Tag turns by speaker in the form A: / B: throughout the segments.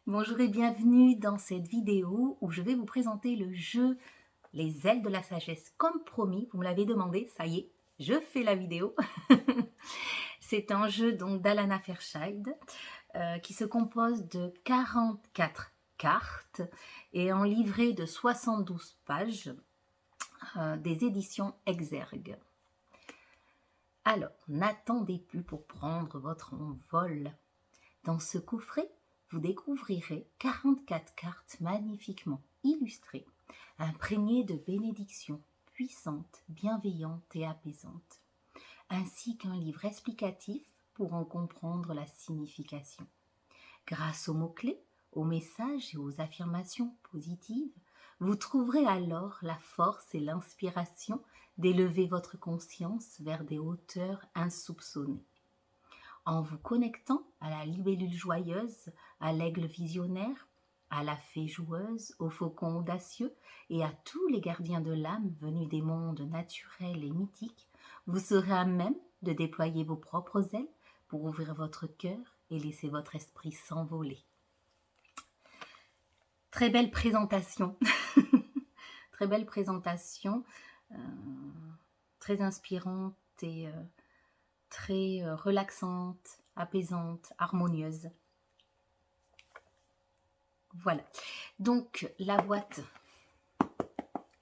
A: Bonjour et bienvenue dans cette vidéo où je vais vous présenter le jeu Les ailes de la sagesse. Comme promis, vous me l'avez demandé, ça y est, je fais la vidéo. C'est un jeu donc d'Alana Fairchild qui se compose de 44 cartes et un livret de 72 pages des éditions Exergue. Alors, n'attendez plus pour prendre votre envol. Dans ce coffret, vous découvrirez 44 cartes magnifiquement illustrées, imprégnées de bénédictions puissantes, bienveillantes et apaisantes, ainsi qu'un livre explicatif pour en comprendre la signification. Grâce aux mots-clés, aux messages et aux affirmations positives, vous trouverez alors la force et l'inspiration d'élever votre conscience vers des hauteurs insoupçonnées. En vous connectant à la libellule joyeuse, à l'aigle visionnaire, à la fée joueuse, au faucon audacieux et à tous les gardiens de l'âme venus des mondes naturels et mythiques, vous serez à même de déployer vos propres ailes pour ouvrir votre cœur et laisser votre esprit s'envoler. Très belle présentation, très belle présentation, très inspirante et très relaxante, apaisante, harmonieuse. Voilà. Donc, la boîte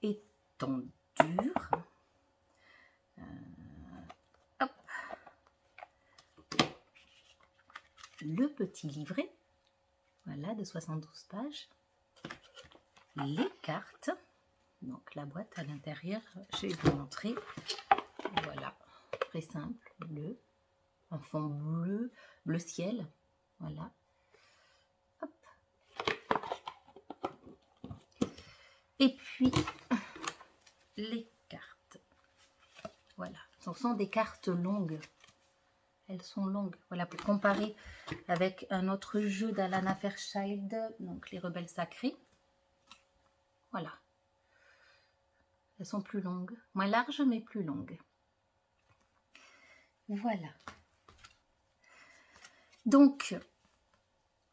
A: est en dur. Hop. Le petit livret, voilà, de 72 pages. Les cartes. Donc, la boîte à l'intérieur, je vais vous montrer. Voilà, très simple, bleu, un fond bleu, bleu ciel, voilà. Hop. Et puis, les cartes, voilà, ce sont des cartes longues, elles sont longues, voilà, pour comparer avec un autre jeu d'Alana Fairchild, donc les Rebelles Sacrés, voilà. Elles sont plus longues, moins larges mais plus longues. Voilà. Donc,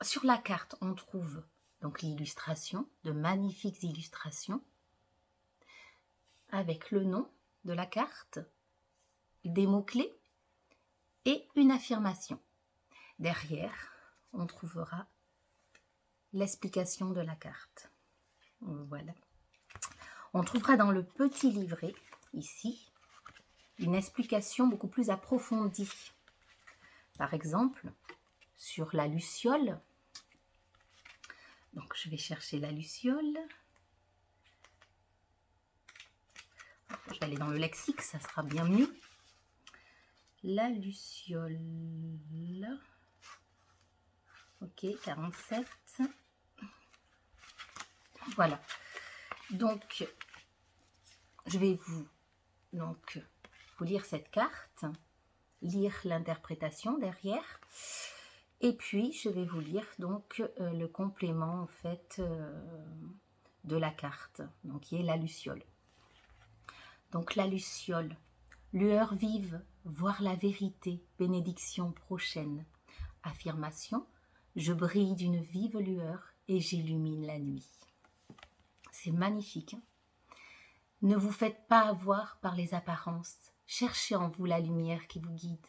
A: sur la carte, on trouve donc l'illustration, de magnifiques illustrations, avec le nom de la carte, des mots-clés et une affirmation. Derrière, on trouvera l'explication de la carte. Voilà. On trouvera dans le petit livret, ici, une explication beaucoup plus approfondie. Par exemple, sur la luciole. Donc, je vais chercher la luciole. Je vais aller dans le lexique, ça sera bien mieux. La luciole. Ok, 47. Voilà. Donc, je vais vous lire cette carte, lire l'interprétation derrière, et puis je vais vous lire donc le complément en fait de la carte, donc qui est la luciole. Donc la luciole, lueur vive, voir la vérité, bénédiction prochaine. Affirmation, je brille d'une vive lueur et j'illumine la nuit. C'est magnifique. Hein? Ne vous faites pas avoir par les apparences. Cherchez en vous la lumière qui vous guide.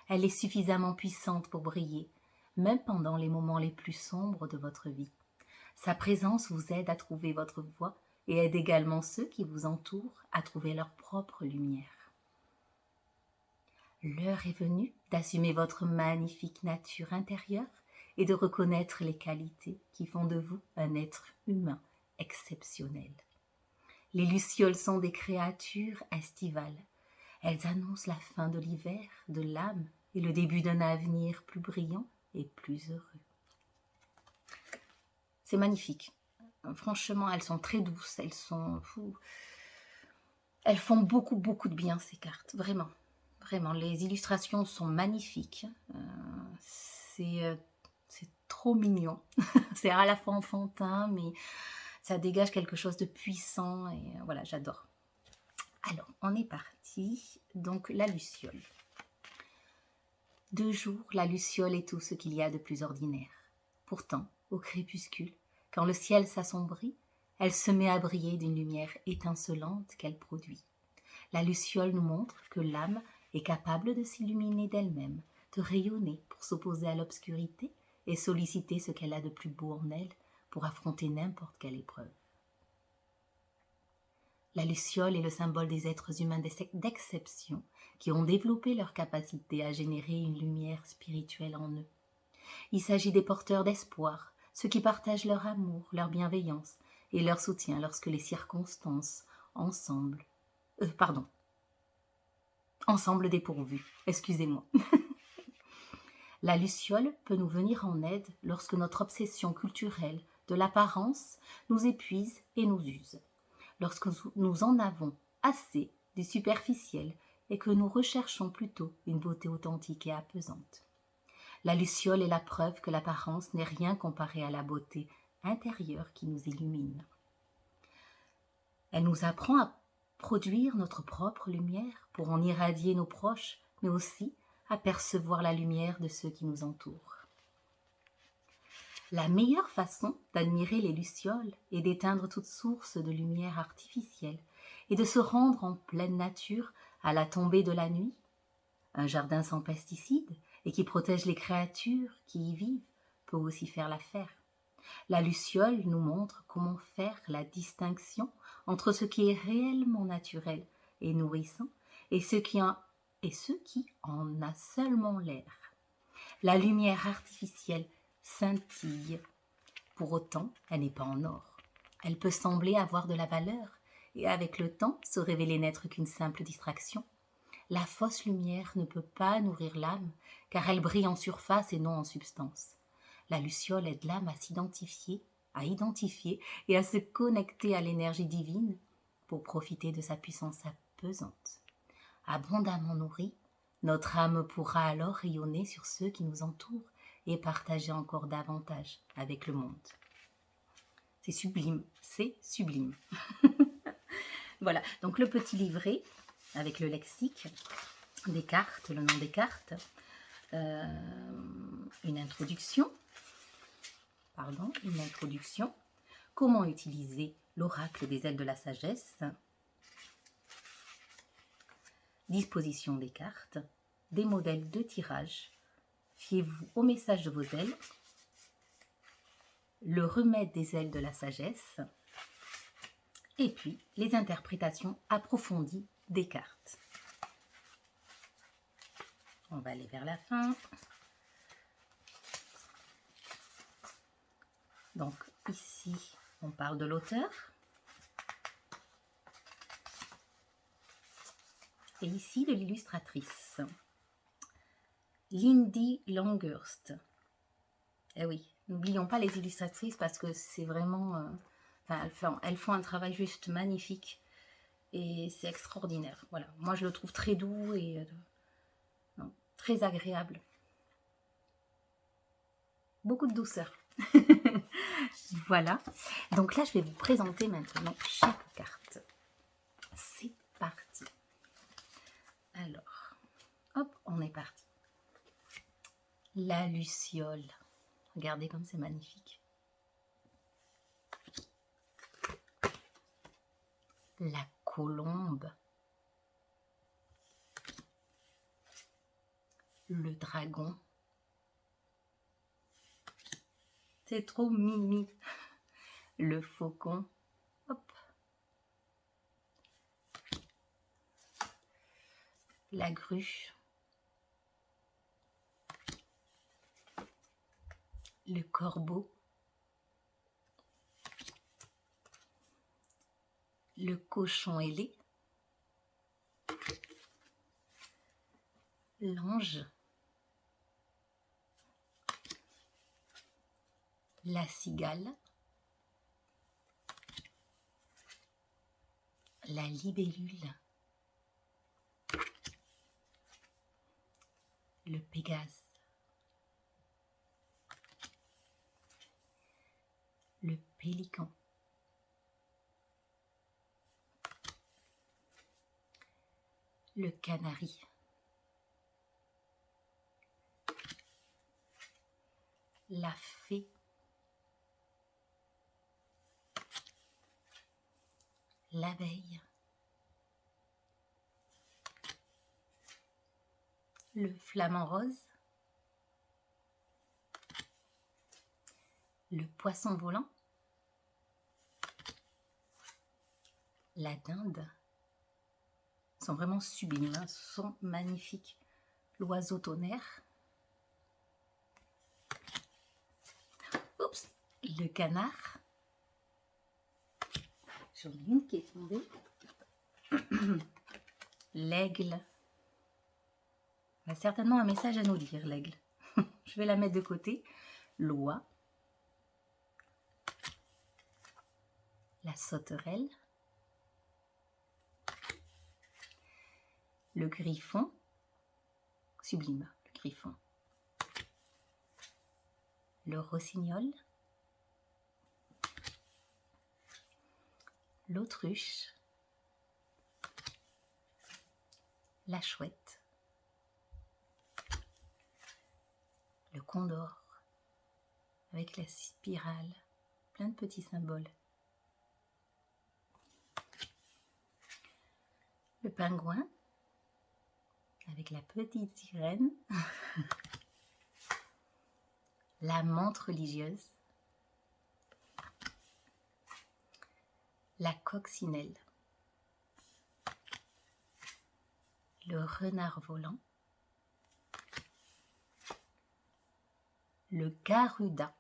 A: Elle est suffisamment puissante pour briller, même pendant les moments les plus sombres de votre vie. Sa présence vous aide à trouver votre voie et aide également ceux qui vous entourent à trouver leur propre lumière. L'heure est venue d'assumer votre magnifique nature intérieure et de reconnaître les qualités qui font de vous un être humain exceptionnel. Les lucioles sont des créatures estivales. Elles annoncent la fin de l'hiver, de l'âme et le début d'un avenir plus brillant et plus heureux. C'est magnifique. Franchement, elles sont très douces. Elles font beaucoup, beaucoup de bien, ces cartes. Vraiment. Vraiment. Les illustrations sont magnifiques. C'est trop mignon. C'est à la fois enfantin, mais ça dégage quelque chose de puissant. Et voilà, j'adore. Alors, on est parti. Donc, la luciole. De jour, la luciole est tout ce qu'il y a de plus ordinaire. Pourtant, au crépuscule, quand le ciel s'assombrit, elle se met à briller d'une lumière étincelante qu'elle produit. La luciole nous montre que l'âme est capable de s'illuminer d'elle-même, de rayonner pour s'opposer à l'obscurité et solliciter ce qu'elle a de plus beau en elle pour affronter n'importe quelle épreuve. La luciole est le symbole des êtres humains d'exception qui ont développé leur capacité à générer une lumière spirituelle en eux. Il s'agit des porteurs d'espoir, ceux qui partagent leur amour, leur bienveillance et leur soutien lorsque les circonstances ensemble dépourvues. Excusez-moi. La luciole peut nous venir en aide lorsque notre obsession culturelle de l'apparence nous épuise et nous use. Lorsque nous en avons assez du superficiel et que nous recherchons plutôt une beauté authentique et apaisante. La luciole est la preuve que l'apparence n'est rien comparée à la beauté intérieure qui nous illumine. Elle nous apprend à produire notre propre lumière pour en irradier nos proches, mais aussi à percevoir la lumière de ceux qui nous entourent. La meilleure façon d'admirer les lucioles est d'éteindre toute source de lumière artificielle et de se rendre en pleine nature à la tombée de la nuit. Un jardin sans pesticides et qui protège les créatures qui y vivent peut aussi faire l'affaire. La luciole nous montre comment faire la distinction entre ce qui est réellement naturel et nourrissant et ce qui en a seulement l'air. La lumière artificielle scintille. Pour autant, elle n'est pas en or. Elle peut sembler avoir de la valeur et avec le temps se révéler n'être qu'une simple distraction. La fausse lumière ne peut pas nourrir l'âme car elle brille en surface et non en substance. La luciole aide l'âme à identifier et à se connecter à l'énergie divine pour profiter de sa puissance apaisante. Abondamment nourrie, notre âme pourra alors rayonner sur ceux qui nous entourent et partager encore davantage avec le monde. C'est sublime, c'est sublime. Voilà, donc le petit livret avec le lexique, des cartes, le nom des cartes, une introduction, comment utiliser l'oracle des ailes de la sagesse, disposition des cartes, des modèles de tirage, fiez-vous au message de vos ailes, le remède des ailes de la sagesse, et puis les interprétations approfondies des cartes. On va aller vers la fin. Donc ici, on parle de l'auteur. Et ici, de l'illustratrice. Lindy Longhurst. Eh oui, n'oublions pas les illustratrices parce que c'est vraiment... elles font un travail juste magnifique. Et c'est extraordinaire. Voilà, moi je le trouve très doux et très agréable. Beaucoup de douceur. Voilà. Donc là, je vais vous présenter maintenant chaque carte. C'est parti. Alors, hop, on est parti. La luciole. Regardez comme c'est magnifique. La colombe. Le dragon. C'est trop mimi. Le faucon. Hop. La grue. Le corbeau. Le cochon ailé. L'ange. La cigale. La libellule. Le pégase. Le pélican. Le canari. La fée. La fée. Le l'abeille, le flamant rose, le poisson volant, la dinde. Ils sont vraiment sublimes, hein, sont magnifiques. L'oiseau tonnerre, oups, le canard, j'en ai une qui est tombée, l'aigle, il a certainement un message à nous dire, l'aigle. Je vais la mettre de côté. L'oie, la sauterelle, le griffon, sublime, le griffon, le rossignol, l'autruche, la chouette, le condor, avec la spirale, plein de petits symboles, le pingouin, avec la petite sirène, la menthe religieuse, la coccinelle, le renard volant, le garuda,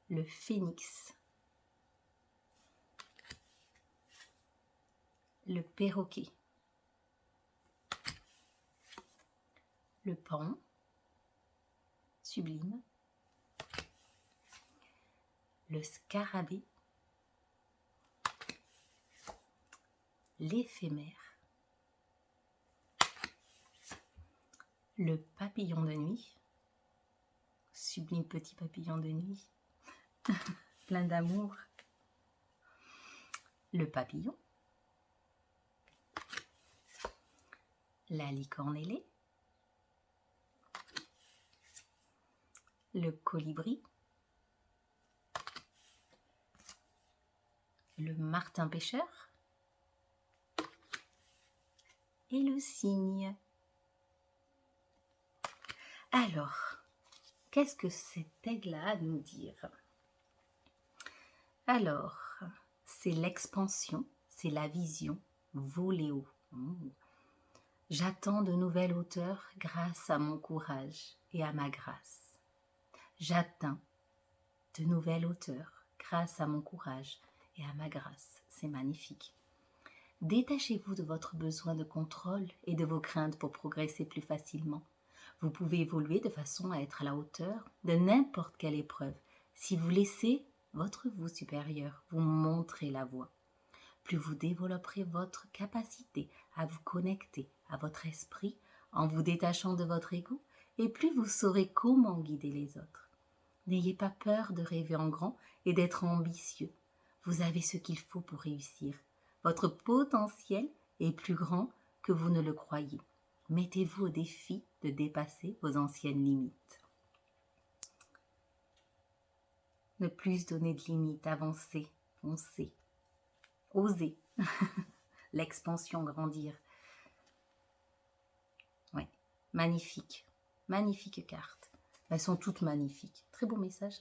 A: le phénix, le perroquet, le paon, sublime, le scarabée, l'éphémère, le papillon de nuit, sublime petit papillon de nuit, plein d'amour, le papillon, la licorne ailée, le colibri, le martin pêcheur et le cygne. Alors, qu'est-ce que cet aigle a à nous dire? Alors, c'est l'expansion, c'est la vision, voler haut. J'attends de nouvelles hauteurs grâce à mon courage et à ma grâce. J'atteins de nouvelles hauteurs grâce à mon courage et à ma grâce. C'est magnifique. Détachez-vous de votre besoin de contrôle et de vos craintes pour progresser plus facilement. Vous pouvez évoluer de façon à être à la hauteur de n'importe quelle épreuve si vous laissez votre vous supérieur vous montrer la voie. Plus vous développerez votre capacité à vous connecter à votre esprit en vous détachant de votre ego, et plus vous saurez comment guider les autres. N'ayez pas peur de rêver en grand et d'être ambitieux. Vous avez ce qu'il faut pour réussir. Votre potentiel est plus grand que vous ne le croyez. Mettez-vous au défi de dépasser vos anciennes limites. Ne plus donner de limites, avancer, foncer, oser. L'expansion, grandir. Ouais, magnifique. Magnifique carte. Elles sont toutes magnifiques. Très beau message.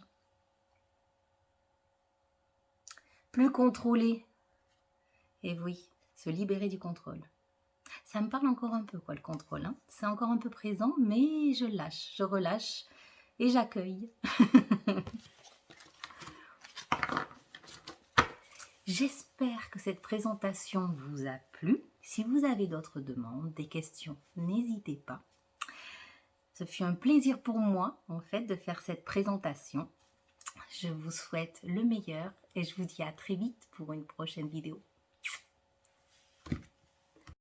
A: Plus contrôler. Et oui, se libérer du contrôle. Ça me parle encore un peu, quoi, le contrôle. Hein. C'est encore un peu présent, mais je lâche, je relâche et j'accueille. J'espère que cette présentation vous a plu. Si vous avez d'autres demandes, des questions, n'hésitez pas. Ce fut un plaisir pour moi, en fait, de faire cette présentation. Je vous souhaite le meilleur et je vous dis à très vite pour une prochaine vidéo.